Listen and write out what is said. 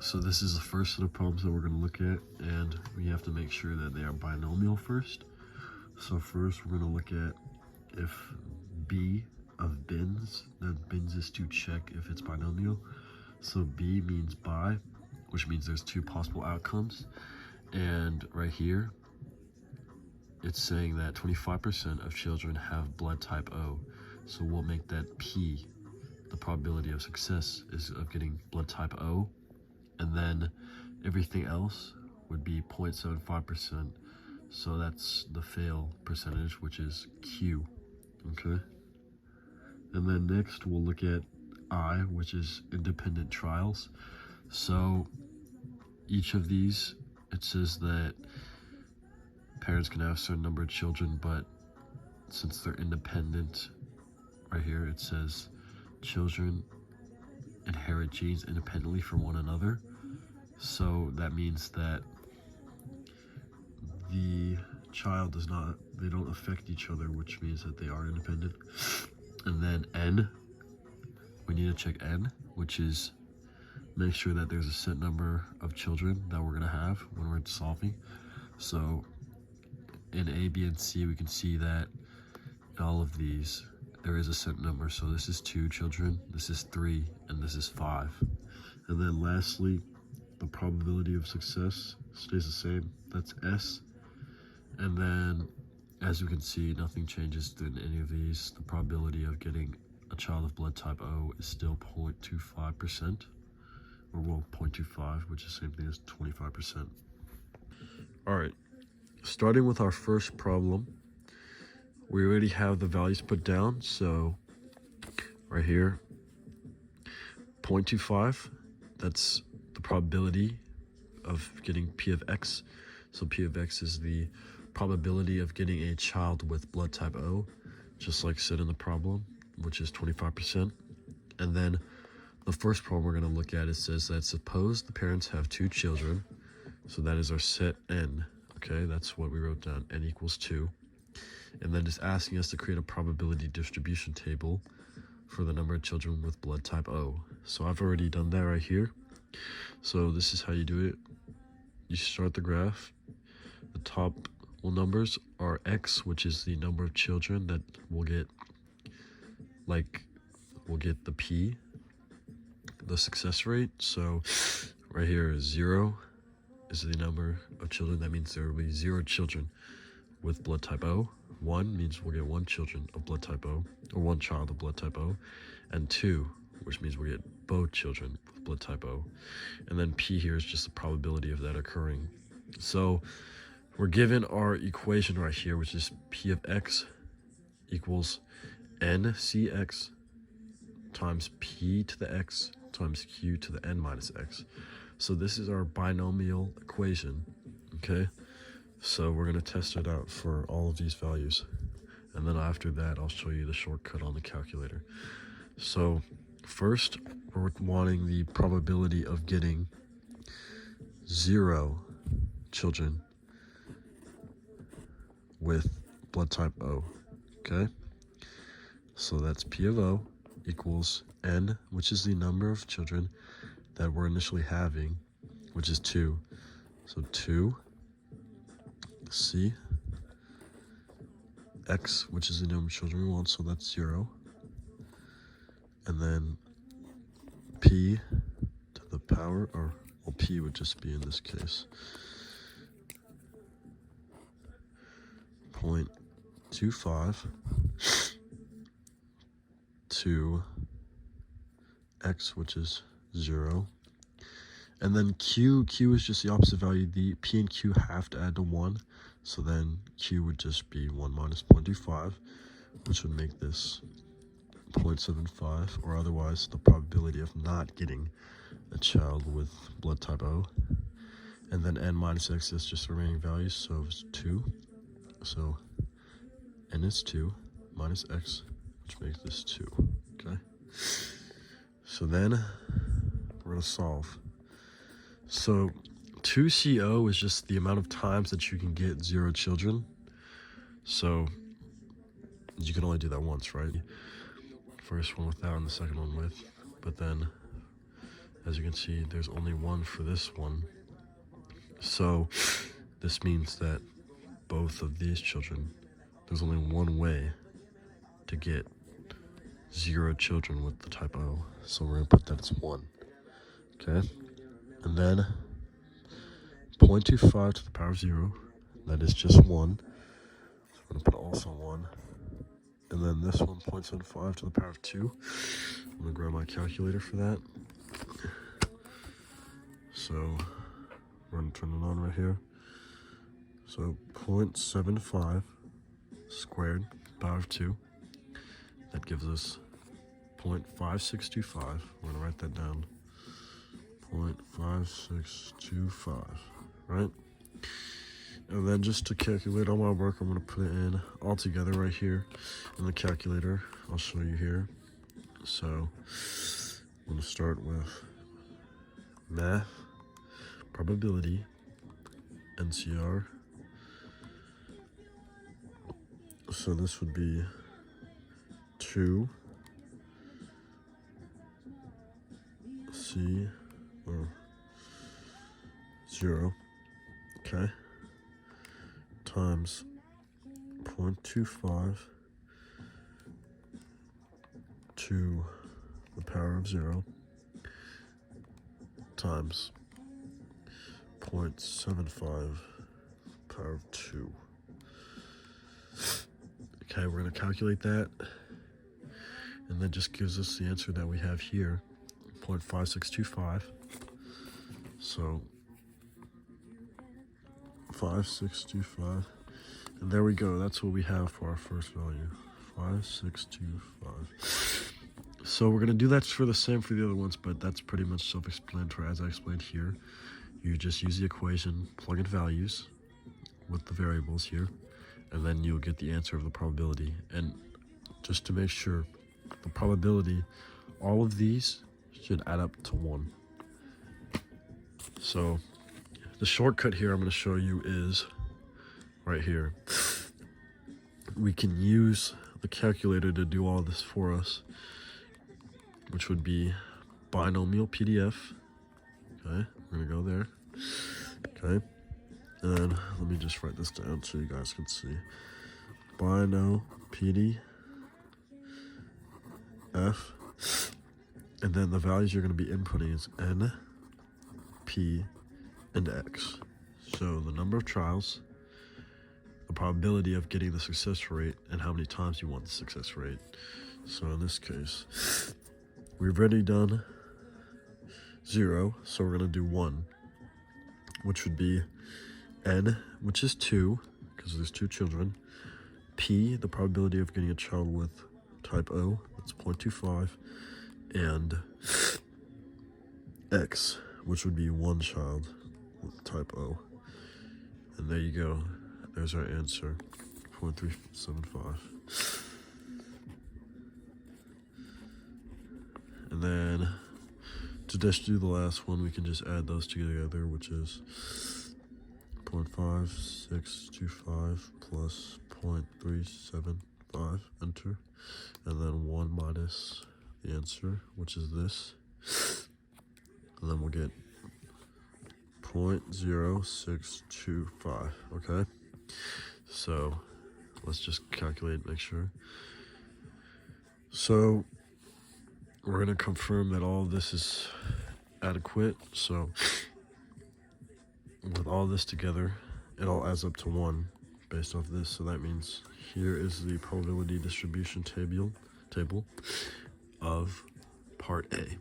So this is the first set of problems that we're going to look at, and we have to make sure that they are binomial first. So first we're going to look at if B of bins, then bins is to check if it's binomial. So B means bi, which means there's two possible outcomes. And right here, it's saying that 25% of children have blood type O. So we'll make that P. The probability of success is of getting blood type O. And then everything else would be 0.75%. So that's the fail percentage, which is Q. Okay. And then next we'll look at I, which is independent trials. So each of these, it says that parents can have a certain number of children, but since they're independent, right here it says children inherit genes independently from one another. So that means that the child does not, they don't affect each other, which means that they are independent. And then N, we need to check N, which is make sure that there's a set number of children that we're going to have when we're solving. So in A, B, and C, we can see that in all of these, there is a set number. So this is 2 children, this is 3, and this is 5. And then lastly, the probability of success stays the same. That's S. And then, as you can see, nothing changes in any of these. The probability of getting a child of blood type O is still 0.25%, or well, 0.25, which is the same thing as 25%. All right, starting with our first problem, we already have the values put down. So right here, 0.25, that's the probability of getting P of X. So P of X is the probability of getting a child with blood type O, just like said in the problem, which is 25%. And then the first problem we're going to look at, it says that suppose the parents have 2 children. So that is our set N. Okay, that's what we wrote down, N equals 2. And then it's asking us to create a probability distribution table for the number of children with blood type O. So I've already done that right here. So this is how you do it. You start the graph. The top numbers are X, which is the number of children that we'll get, we'll get the P, the success rate. So right here is 0 is the number of children. That means there will be 0 children with blood type O. 1 means we'll get 1 children of blood type O, or 1 child of blood type O. And 2, which means we'll get both children with blood type O. And then P here is just the probability of that occurring. So we're given our equation right here, which is P of X equals NCX times P to the X times Q to the N minus X. So this is our binomial equation, okay? So we're going to test it out for all of these values. And then after that, I'll show you the shortcut on the calculator. So first, we're wanting the probability of getting 0 children with blood type O, okay? So that's P of O equals N, which is the number of children that we're initially having, which is 2. So 2, C, X, which is the number of children we want, so that's 0. And then P to the power, or well, P would just be in this case 0.25 to X, which is 0. And then Q is just the opposite value. The P and Q have to add to 1. So then Q would just be 1 minus 0.25, which would make this 0.75, or otherwise the probability of not getting a child with blood type O. And then N minus X is just the remaining values, so it's 2. So N is 2 minus X, which makes this 2, okay? So then we're going to solve. So 2CO is just the amount of times that you can get 0 children. So you can only do that once, right? First one without and the second one with. But then as you can see, there's only one for this one. So this means that both of these children, there's only one way to get 0 children with the type O. So we're gonna put that as 1, okay? And then 0.25 to the power of 0, that is just 1. So we're gonna put also 1. And then this one, 0.75 to the power of 2. I'm gonna grab my calculator for that. So we're gonna turn it on right here. So 0.75 squared, power of 2. That gives us 0.5625. We're gonna write that down. 0.5625, right? And then just to calculate all my work, I'm gonna put it in all together right here in the calculator. I'll show you here. So I'm gonna start with math, probability, NCR. So this would be 2 C or 0, okay, times 0.25 to the power of 0 times 0.75 power of 2. Okay, we're going to calculate that, and that just gives us the answer that we have here, 0.5625. So 5625, and there we go. That's what we have for our first value, 5625. So we're gonna do that for the same for the other ones, but that's pretty much self-explanatory as I explained here. You just use the equation, plug in values with the variables here, and then you'll get the answer of the probability. And just to make sure, the probability, all of these should add up to 1. So the shortcut here I'm going to show you is right here. We can use the calculator to do all this for us, which would be binomial PDF. Okay, we're going to go there. Okay, and then let me just write this down so you guys can see. Binomial PDF. And then the values you're going to be inputting is N, P, and X. So the number of trials, the probability of getting the success rate, and how many times you want the success rate. So in this case, we've already done 0, so we're going to do 1, which would be N, which is 2, because there's 2 children. P, the probability of getting a child with type O, that's 0.25, and X, which would be 1 child with type O. And there you go. There's our answer, 0.375. And then to just do the last one, we can just add those together, which is 0.5625 plus 0.375, enter, and then 1 minus the answer, which is this, and then we'll get 0.0625, okay? So let's just calculate, make sure. So we're going to confirm that all of this is adequate. So with all this together, it all adds up to 1 based off this. So that means here is the probability distribution table of part A.